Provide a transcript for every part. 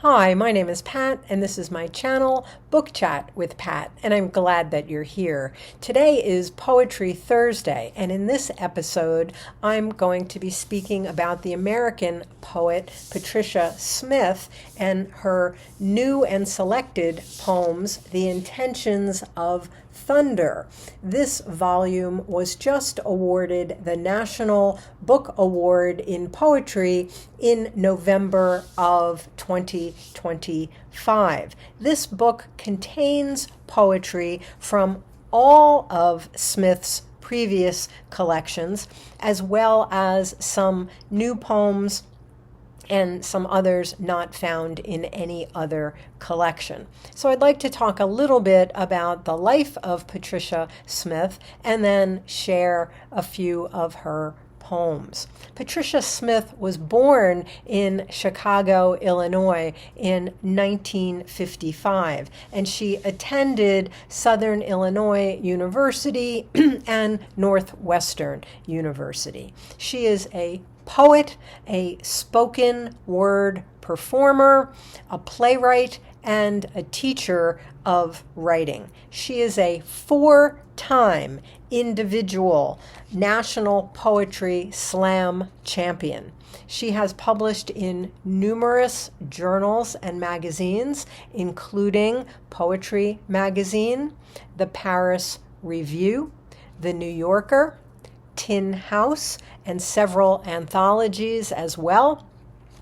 Hi, my name is Pat, and this is my channel, Book Chat with Pat, and I'm glad that you're here. Today is Poetry Thursday, and in this episode, I'm going to be speaking about the American poet Patricia Smith and her new and selected poems, The Intentions of Thunder. This volume was just awarded the National Book Award in Poetry in November of 2025. This book contains poetry from all of Smith's previous collections, as well as some new poems and some others not found in any other collection. So I'd like to talk a little bit about the life of Patricia Smith and then share a few of her poems. Patricia Smith was born in Chicago, Illinois in 1955, and she attended Southern Illinois University and Northwestern University. She is a poet, a spoken word performer, a playwright, and a teacher of writing. She is a four-time individual National Poetry Slam champion. She has published in numerous journals and magazines, including Poetry Magazine, the Paris Review, the New Yorker, Tin House, and several anthologies as well,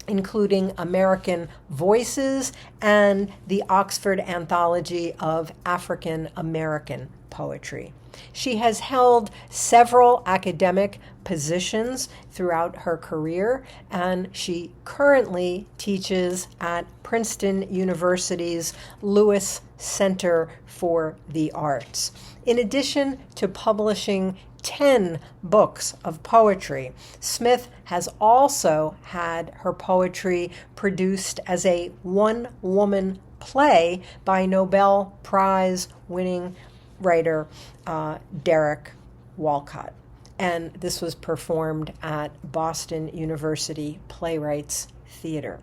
including American Voices and the Oxford Anthology of African American Poetry. She has held several academic positions throughout her career, and she currently teaches at Princeton University's Lewis Center for the Arts. In addition to publishing 10 books of poetry, Smith has also had her poetry produced as a one-woman play by Nobel Prize winning writer Derek Walcott. And this was performed at Boston University Playwrights Theater.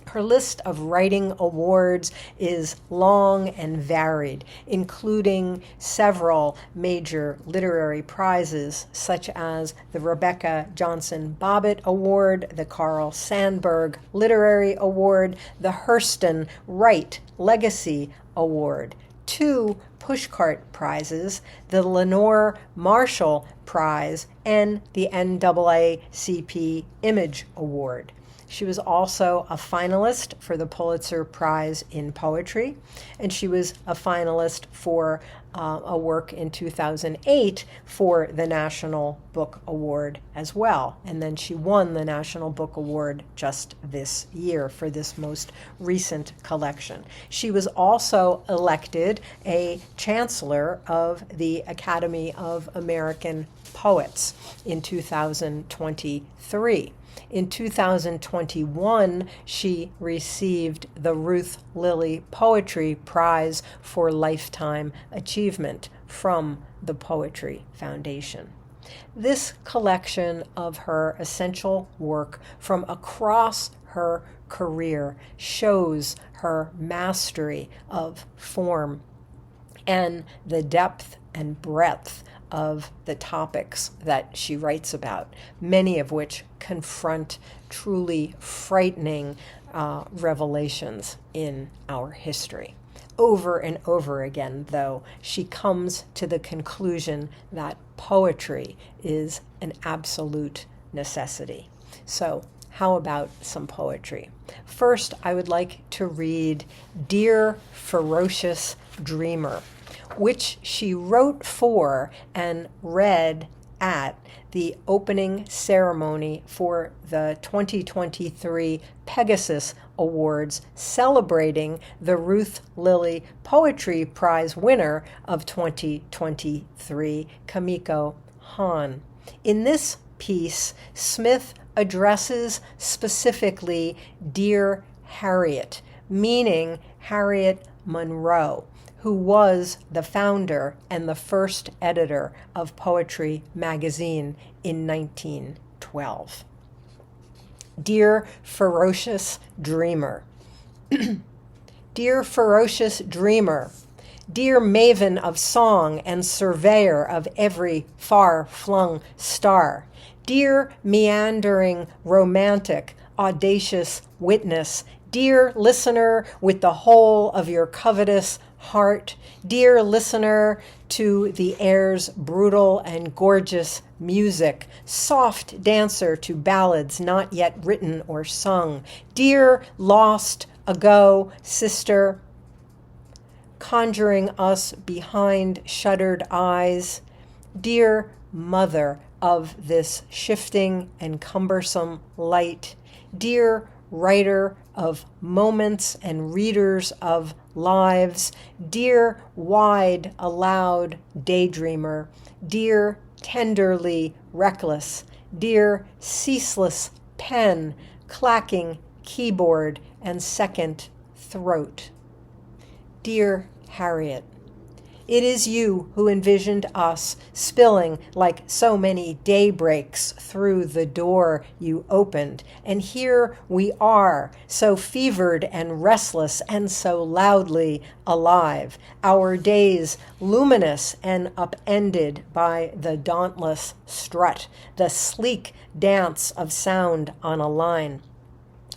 Her list of writing awards is long and varied, including several major literary prizes, such as the Rebecca Johnson Bobbitt Award, the Carl Sandburg Literary Award, the Hurston Wright Legacy Award, 2 Pushcart Prizes, the Lenore Marshall Prize, and the NAACP Image Award. She was also a finalist for the Pulitzer Prize in Poetry, and she was a finalist for a work in 2008 for the National Book Award as well. And then she won the National Book Award just this year for this most recent collection. She was also elected a chancellor of the Academy of American Poets in 2023. In 2021, she received the Ruth Lilly Poetry Prize for Lifetime Achievement from the Poetry Foundation. This collection of her essential work from across her career shows her mastery of form and the depth and breadth of the topics that she writes about, many of which confront truly frightening revelations in our history. Over and over again, though, she comes to the conclusion that poetry is an absolute necessity. So, how about some poetry? First, I would like to read Dear Ferocious Dreamer, which she wrote for and read at the opening ceremony for the 2023 Pegasus Awards, celebrating the Ruth Lilly Poetry Prize winner of 2023, Kimiko Hahn. In this piece, Smith addresses specifically Dear Harriet, meaning Harriet Monroe, who was the founder and the first editor of Poetry Magazine in 1912. Dear Ferocious Dreamer, Dear ferocious dreamer, dear maven of song and surveyor of every far-flung star, dear meandering romantic, audacious witness, dear listener with the whole of your covetous heart, dear listener to the air's brutal and gorgeous music, soft dancer to ballads not yet written or sung, dear lost ago sister, conjuring us behind shuttered eyes, dear mother of this shifting and cumbersome light, dear writer of moments and readers of lives, dear wide aloud daydreamer, dear tenderly reckless, dear ceaseless pen, clacking keyboard and second throat. Dear Harriet, it is you who envisioned us spilling like so many daybreaks through the door you opened, and here we are, so fevered and restless and so loudly alive, our days luminous and upended by the dauntless strut, the sleek dance of sound on a line.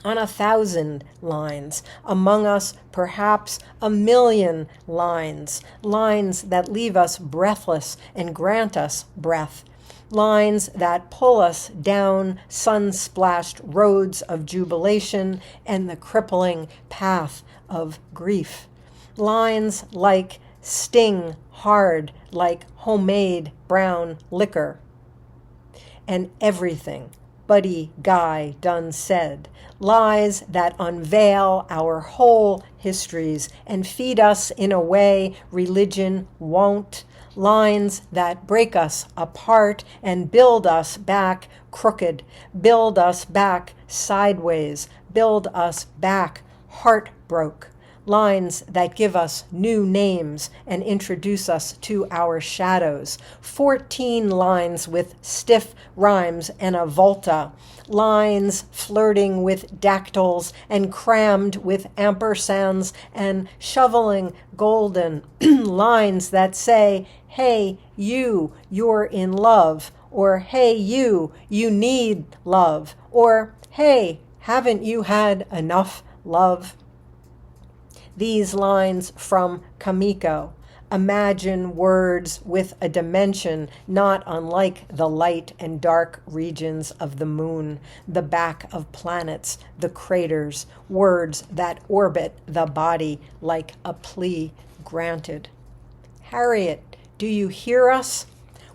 On 1,000 lines, among us perhaps 1,000,000 lines, lines that leave us breathless and grant us breath, lines that pull us down sun-splashed roads of jubilation and the crippling path of grief, lines like sting hard like homemade brown liquor, and everything Buddy Guy done said, lies that unveil our whole histories and feed us in a way religion won't, lines that break us apart and build us back crooked, build us back sideways, build us back heartbroke, lines that give us new names and introduce us to our shadows, 14 lines with stiff rhymes and a volta, lines flirting with dactyls and crammed with ampersands and shoveling golden, lines that say, hey, you're in love, or hey, you need love, or hey, haven't you had enough love? These lines from Kimiko imagine words with a dimension not unlike the light and dark regions of the moon, the back of planets, the craters, words that orbit the body like a plea granted. Harriet, do you hear us?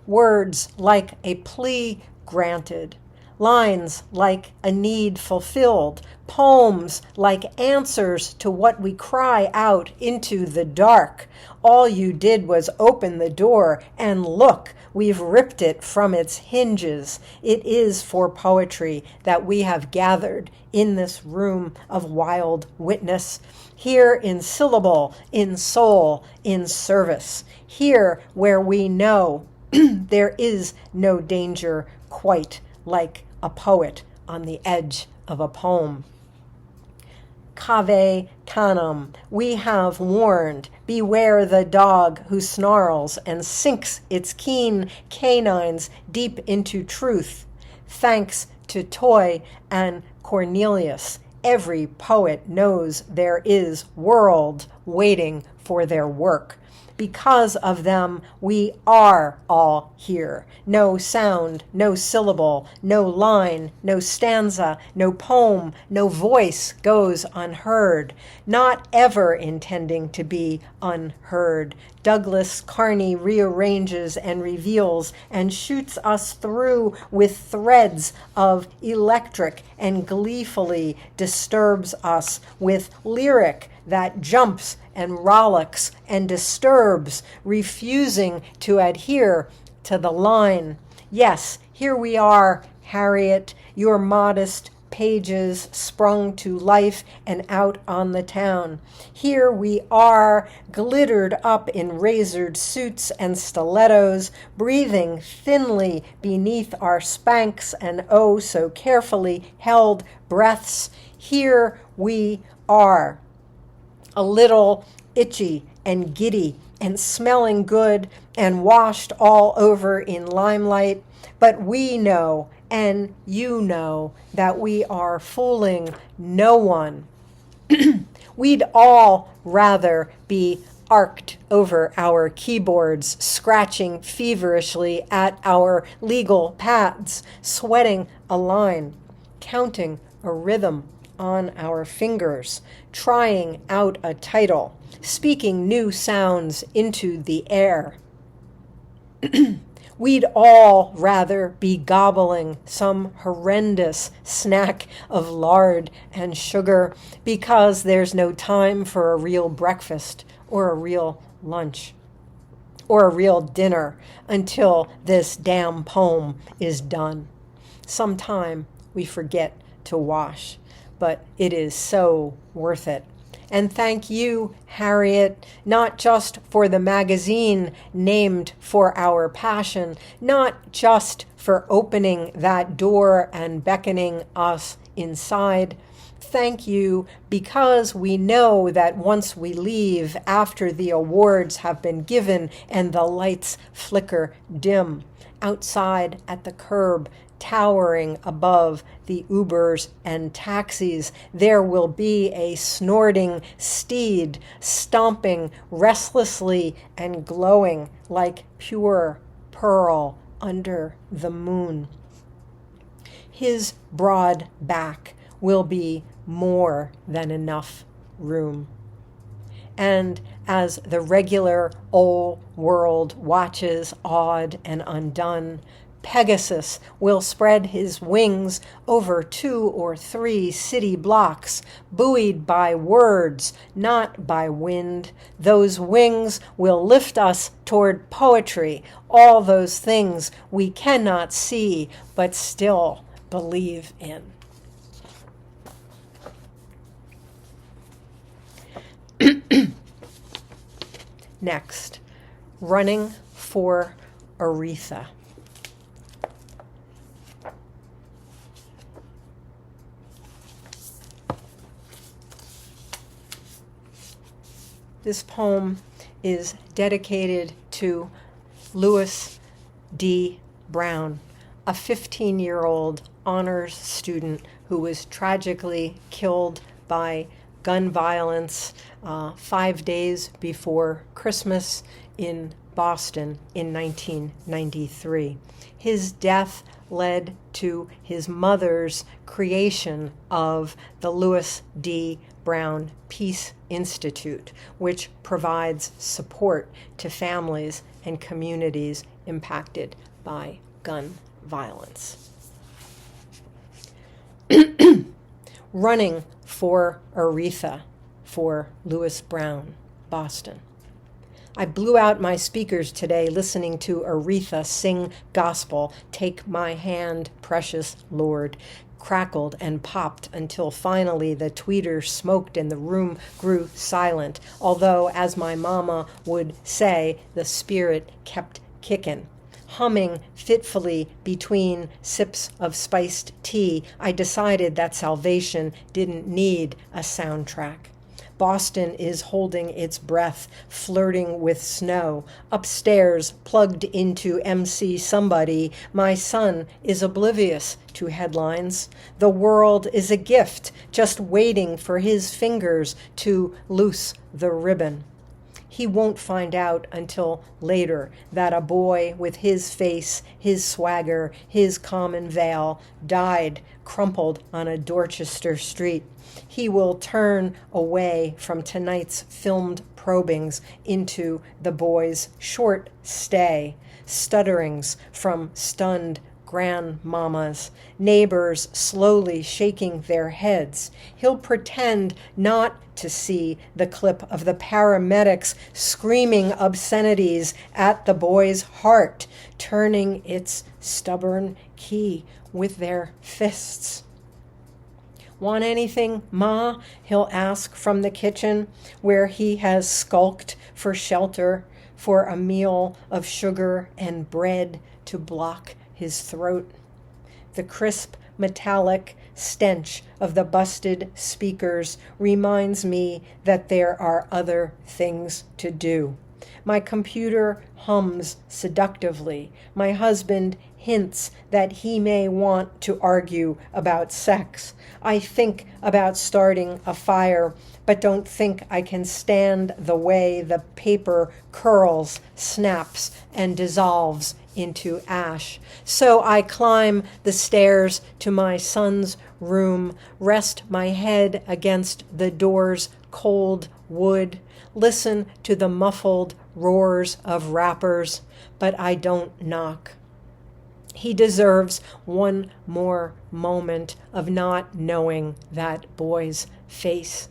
Words like a plea granted. Lines like a need fulfilled, poems like answers to what we cry out into the dark. All you did was open the door and look, we've ripped it from its hinges. It is for poetry that we have gathered in this room of wild witness, here in syllable, in soul, in service, here where we know there is no danger quite like a poet on the edge of a poem. Cave canem, we have warned, beware the dog who snarls and sinks its keen canines deep into truth. Thanks to Toy and Cornelius, every poet knows there is world waiting for their work. Because of them, we are all here. No sound, no syllable, no line, no stanza, no poem, no voice goes unheard, not ever intending to be unheard. Douglas Carney rearranges and reveals and shoots us through with threads of electric and gleefully disturbs us with lyric that jumps and rollicks and disturbs, refusing to adhere to the line. Yes, here we are, Harriet, your modest pages sprung to life and out on the town. Here we are, glittered up in razored suits and stilettos, breathing thinly beneath our Spanx and oh so carefully held breaths. Here we are, a little itchy and giddy and smelling good and washed all over in limelight. But we know, and you know, that we are fooling no one. We'd all rather be arced over our keyboards, scratching feverishly at our legal pads, sweating a line, counting a rhythm on our fingers, trying out a title, speaking new sounds into the air. We'd all rather be gobbling some horrendous snack of lard and sugar because there's no time for a real breakfast or a real lunch or a real dinner until this damn poem is done. Sometime we forget to wash, but it is so worth it. And thank you, Harriet, not just for the magazine named for our passion, not just for opening that door and beckoning us inside. Thank you because we know that once we leave after the awards have been given and the lights flicker dim, outside at the curb, towering above the Ubers and taxis, there will be a snorting steed stomping restlessly and glowing like pure pearl under the moon. His broad back will be more than enough room. And as the regular old world watches awed and undone, Pegasus will spread his wings over 2 or 3 city blocks, buoyed by words, not by wind. Those wings will lift us toward poetry, all those things we cannot see but still believe in. Next, Running for Aretha. This poem is dedicated to Louis D. Brown, a 15-year-old honors student who was tragically killed by gun violence 5 days before Christmas in Boston in 1993. His death led to his mother's creation of the Louis D. Brown Peace Institute, which provides support to families and communities impacted by gun violence. Running for Aretha for Louis Brown, Boston. I blew out my speakers today listening to Aretha sing gospel, "Take My Hand, Precious Lord," crackled and popped until finally the tweeter smoked and the room grew silent, although, as my mama would say, the spirit kept kickin'. Humming fitfully between sips of spiced tea, I decided that salvation didn't need a soundtrack. Boston is holding its breath, flirting with snow. Upstairs, plugged into MC Somebody, my son is oblivious to headlines. The world is a gift, just waiting for his fingers to loose the ribbon. He won't find out until later that a boy with his face, his swagger, his common veil died crumpled on a Dorchester street. He will turn away from tonight's filmed probings into the boy's short stay, stutterings from stunned grandmamas, neighbors slowly shaking their heads. He'll pretend not to see the clip of the paramedics screaming obscenities at the boy's heart, turning its stubborn key with their fists. "Want anything, Ma?" he'll ask from the kitchen, where he has skulked for shelter, for a meal of sugar and bread to block his throat. The crisp metallic stench of the busted speakers reminds me that there are other things to do. My computer hums seductively. My husband hints that he may want to argue about sex. I think about starting a fire, but don't think I can stand the way the paper curls, snaps, and dissolves into ash. So I climb the stairs to my son's room, rest my head against the door's cold wood, listen to the muffled roars of rappers, but I don't knock. He deserves one more moment of not knowing that boy's face.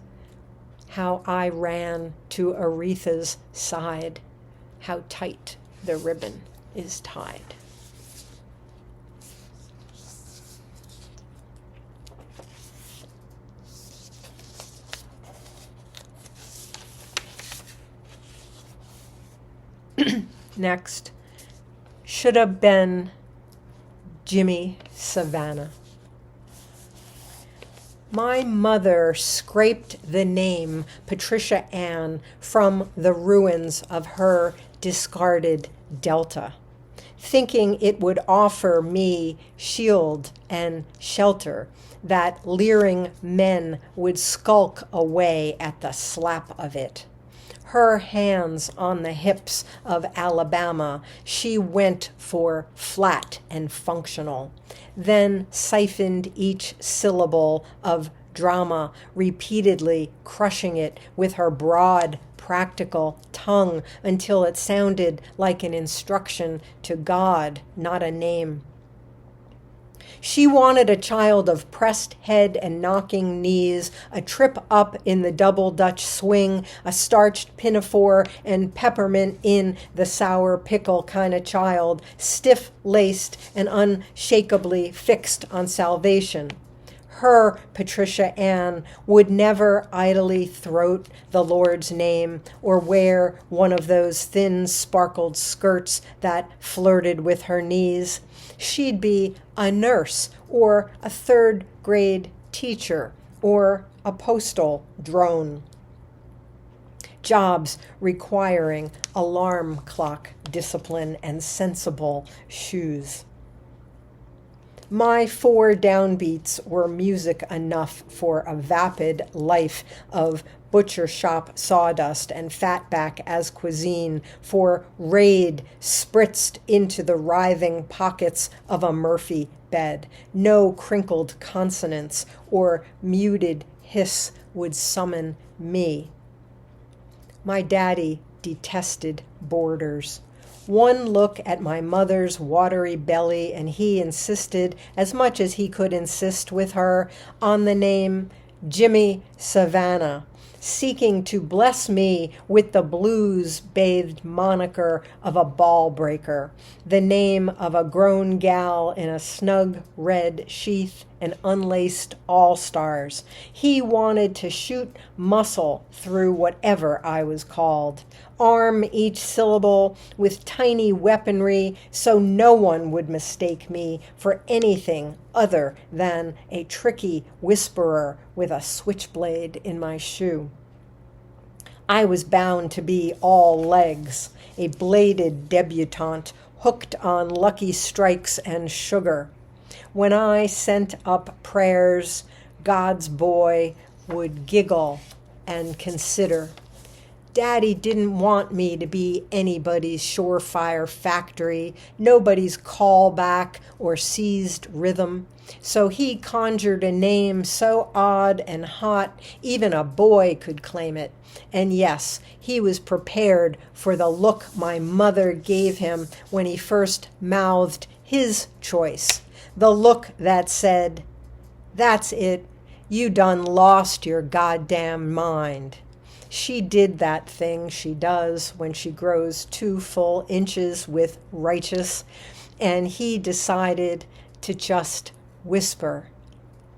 How I ran to Aretha's side, how tight the ribbon is tied. Next, Shoulda been Jimi, Savannah. My mother scraped the name Patricia Ann from the ruins of her discarded Delta, thinking it would offer me shield and shelter, that leering men would skulk away at the slap of it. Her hands on the hips of Alabama, she went for flat and functional, then siphoned each syllable of drama, repeatedly crushing it with her broad, practical tongue until it sounded like an instruction to God, not a name. She wanted a child of pressed head and knocking knees, a trip up in the double Dutch swing, a starched pinafore and peppermint in the sour pickle kind of child, stiff-laced and unshakably fixed on salvation. Her, Patricia Ann, would never idly throat the Lord's name or wear one of those thin sparkled skirts that flirted with her knees. She'd be a nurse or a third-grade teacher or a postal drone. Jobs requiring alarm clock discipline and sensible shoes. My 4 downbeats were music enough for a vapid life of butcher shop sawdust and fatback as cuisine, for raid spritzed into the writhing pockets of a Murphy bed. No crinkled consonants or muted hiss would summon me. My daddy detested borders. One look at my mother's watery belly, and he insisted, as much as he could insist with her, on the name Jimi Savannah, seeking to bless me with the blues-bathed moniker of a ball breaker, the name of a grown gal in a snug red sheath and unlaced all-stars. He wanted to shoot muscle through whatever I was called, arm each syllable with tiny weaponry so no one would mistake me for anything other than a tricky whisperer with a switchblade in my shoe. I was bound to be all legs, a bladed debutante hooked on lucky strikes and sugar. When I sent up prayers, God's boy would giggle and consider. Daddy didn't want me to be anybody's surefire factory, nobody's callback or seized rhythm. So he conjured a name so odd and hot, even a boy could claim it. And yes, he was prepared for the look my mother gave him when he first mouthed his choice. The look that said, "That's it, you done lost your goddamn mind." She did that thing she does when she grows 2 full inches with righteous, and he decided to just whisper,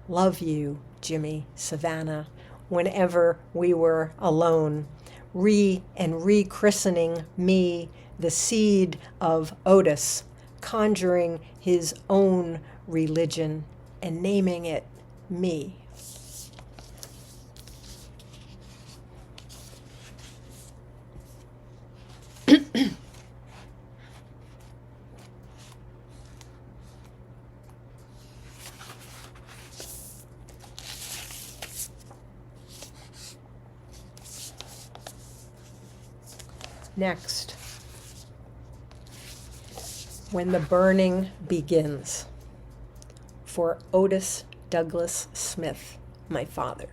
"Love you, Jimi, Savannah," whenever we were alone, rechristening me the seed of Otis, conjuring his own religion and naming it me. Next, when the burning begins, for Otis Douglas Smith, my father.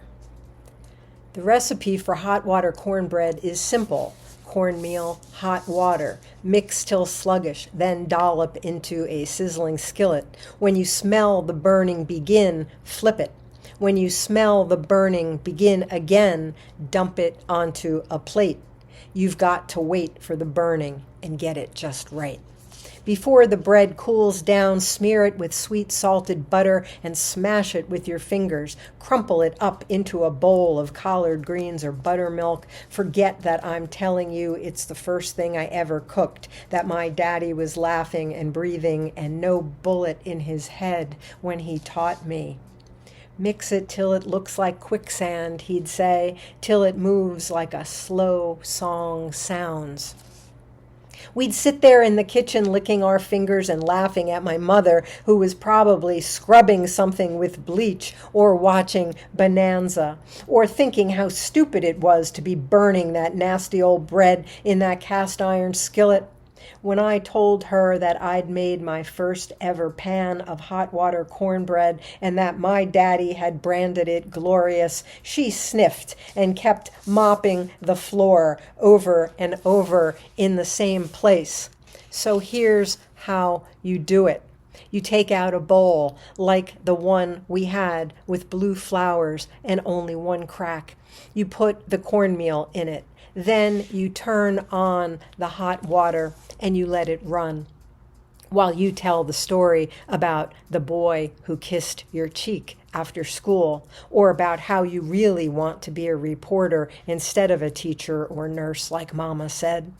The recipe for hot water cornbread is simple. Cornmeal, hot water, mix till sluggish, then dollop into a sizzling skillet. When you smell the burning begin, flip it. When you smell the burning begin again, dump it onto a plate. You've got to wait for the burning and get it just right. Before the bread cools down, smear it with sweet salted butter and smash it with your fingers. Crumple it up into a bowl of collard greens or buttermilk. Forget that I'm telling you it's the first thing I ever cooked, that my daddy was laughing and breathing and no bullet in his head when he taught me. Mix it till it looks like quicksand, he'd say, till it moves like a slow song sounds. We'd sit there in the kitchen licking our fingers and laughing at my mother, who was probably scrubbing something with bleach or watching Bonanza, or thinking how stupid it was to be burning that nasty old bread in that cast iron skillet. When I told her that I'd made my first ever pan of hot water cornbread and that my daddy had branded it glorious, she sniffed and kept mopping the floor over and over in the same place. So here's how you do it. You take out a bowl like the one we had with blue flowers and only one crack. You put the cornmeal in it. Then you turn on the hot water and you let it run while you tell the story about the boy who kissed your cheek after school, or about how you really want to be a reporter instead of a teacher or nurse like Mama said.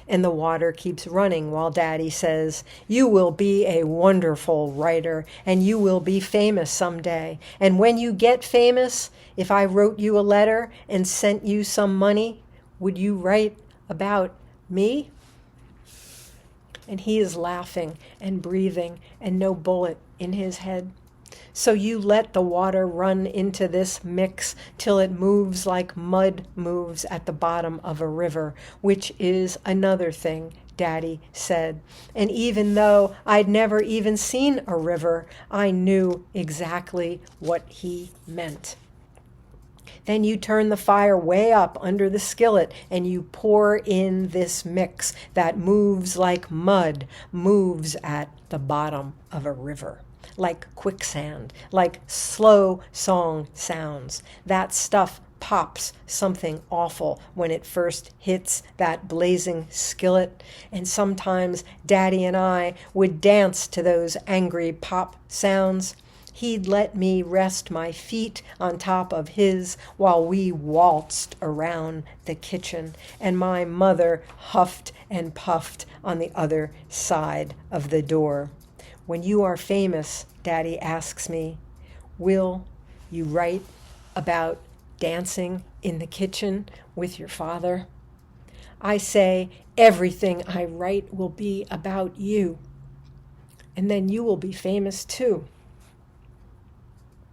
And the water keeps running while Daddy says, you will be a wonderful writer and you will be famous someday. And when you get famous, if I wrote you a letter and sent you some money, would you write about me? And he is laughing and breathing and no bullet in his head. So you let the water run into this mix till it moves like mud moves at the bottom of a river, which is another thing Daddy said. And even though I'd never even seen a river, I knew exactly what he meant. Then you turn the fire way up under the skillet and you pour in this mix that moves like mud, moves at the bottom of a river, like quicksand, like slow song sounds. That stuff pops something awful when it first hits that blazing skillet. And sometimes Daddy and I would dance to those angry pop sounds. He'd let me rest my feet on top of his while we waltzed around the kitchen, and my mother huffed and puffed on the other side of the door. When you are famous, Daddy asks me, will you write about dancing in the kitchen with your father? I say, everything I write will be about you, and then you will be famous too.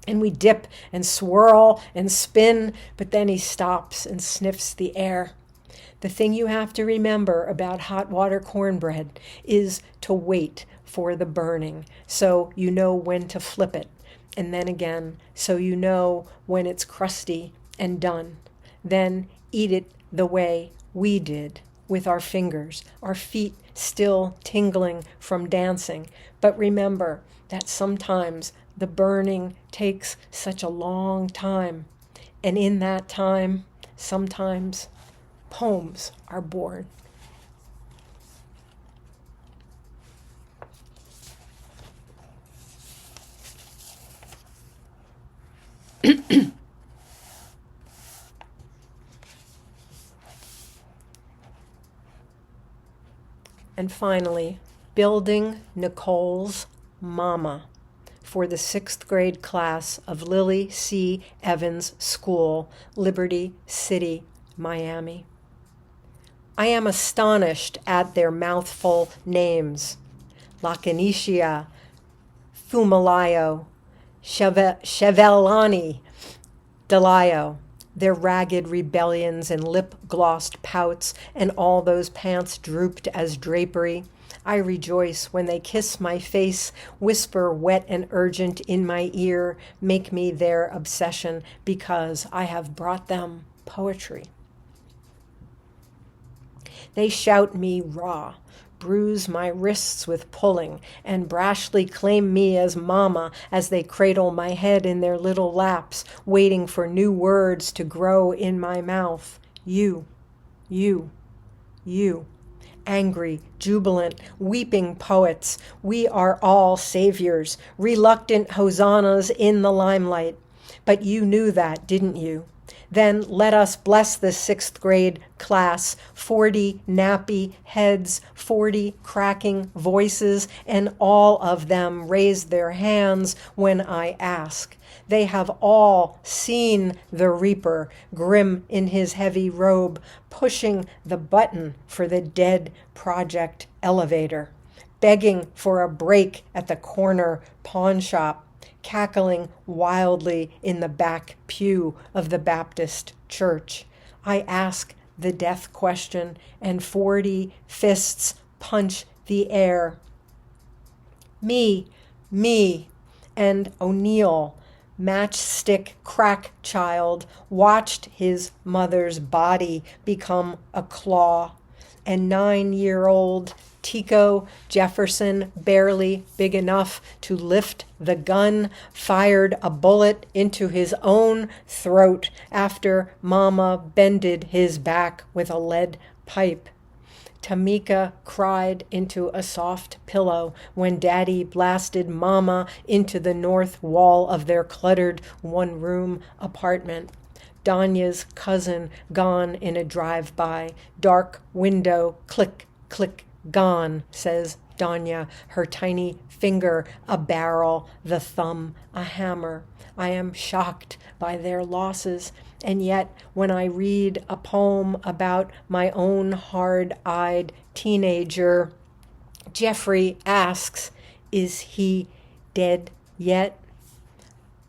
And we dip and swirl and spin, but then he stops and sniffs the air. The thing you have to remember about hot water cornbread is to wait for the burning so you know when to flip it. And then again, so you know when it's crusty and done. Then eat it the way we did, with our fingers, our feet still tingling from dancing. But remember that sometimes the burning takes such a long time. And in that time, sometimes poems are born. And finally, building Nicole's mama, for the 6th grade class of Lily C. Evans School, Liberty City, Miami. I am astonished at their mouthful names: Lacanitia, Thumalayo, Chevellani, Delayo, their ragged rebellions and lip-glossed pouts, and all those pants drooped as drapery. I rejoice when they kiss my face, whisper wet and urgent in my ear, make me their obsession, because I have brought them poetry. They shout me raw, bruise my wrists with pulling, and brashly claim me as mama as they cradle my head in their little laps, waiting for new words to grow in my mouth. You, you, you. Angry, jubilant, weeping poets, we are all saviors, reluctant hosannas in the limelight. But you knew that, didn't you? Then let us bless the 6th grade class, 40 nappy heads, 40 cracking voices, and all of them raise their hands when I ask. They have all seen the Reaper, grim in his heavy robe, pushing the button for the dead project elevator, begging for a break at the corner pawn shop, cackling wildly in the back pew of the Baptist church. I ask the death question, and 40 fists punch the air. Me, and O'Neill, matchstick crack child, watched his mother's body become a claw, and 9-year-old Tico Jefferson, barely big enough to lift the gun, fired a bullet into his own throat after Mama bended his back with a lead pipe. Tamika cried into a soft pillow when Daddy blasted Mama into the north wall of their cluttered one-room apartment. Danya's cousin gone in a drive-by, dark window, click, click, gone, says Danya, her tiny finger a barrel, the thumb a hammer. I am shocked by their losses, and yet when I read a poem about my own hard-eyed teenager, Jeffrey asks, is he dead yet?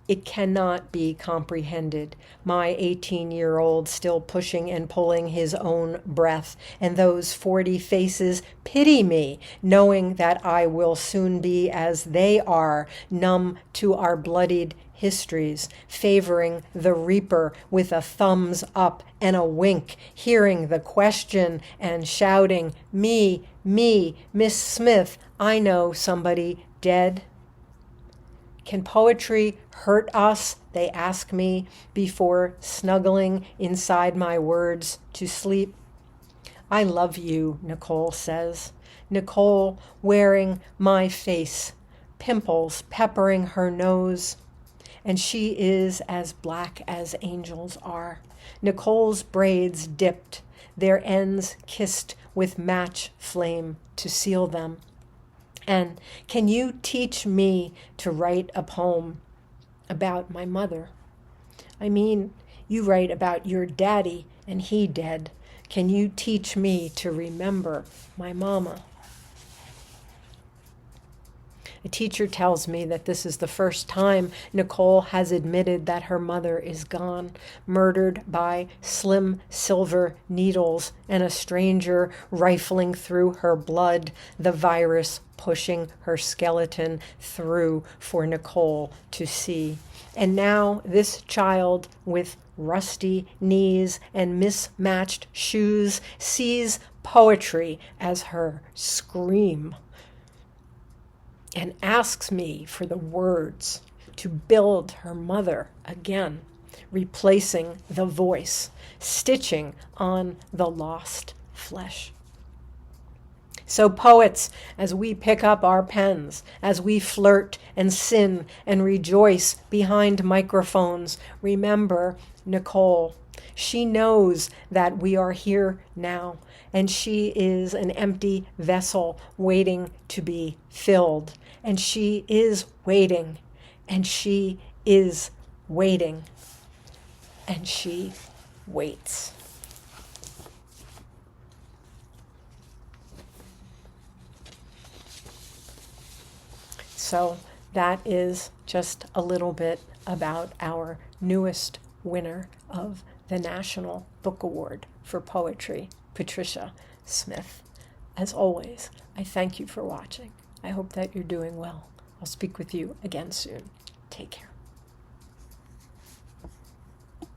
It cannot be comprehended. My 18-year-old still pushing and pulling his own breath, and those 40 faces pity me, knowing that I will soon be as they are, numb to our bloodied histories, favoring the Reaper with a thumbs up and a wink, hearing the question and shouting, me, Miss Smith, I know somebody dead. Can poetry hurt us, they ask me, before snuggling inside my words to sleep? I love you, Nicole says. Nicole wearing my face, pimples peppering her nose. And she is as black as angels are. Nicole's braids dipped, their ends kissed with match flame to seal them. And can you teach me to write a poem about my mother? I mean, you write about your daddy and he dead. Can you teach me to remember my mama? A teacher tells me that this is the first time Nicole has admitted that her mother is gone, murdered by slim silver needles and a stranger rifling through her blood, the virus pushing her skeleton through for Nicole to see. And now this child with rusty knees and mismatched shoes sees poetry as her scream and asks me for the words to build her mother again, replacing the voice, stitching on the lost flesh. So poets, as we pick up our pens, as we flirt and sin and rejoice behind microphones, remember Nicole. She knows that we are here now, and she is an empty vessel waiting to be filled. And she is waiting and she is waiting, and she waits. So that is just a little bit about our newest winner of the National Book Award for Poetry, Patricia Smith. As always, I thank you for watching. I hope that you're doing well. I'll speak with you again soon. Take care.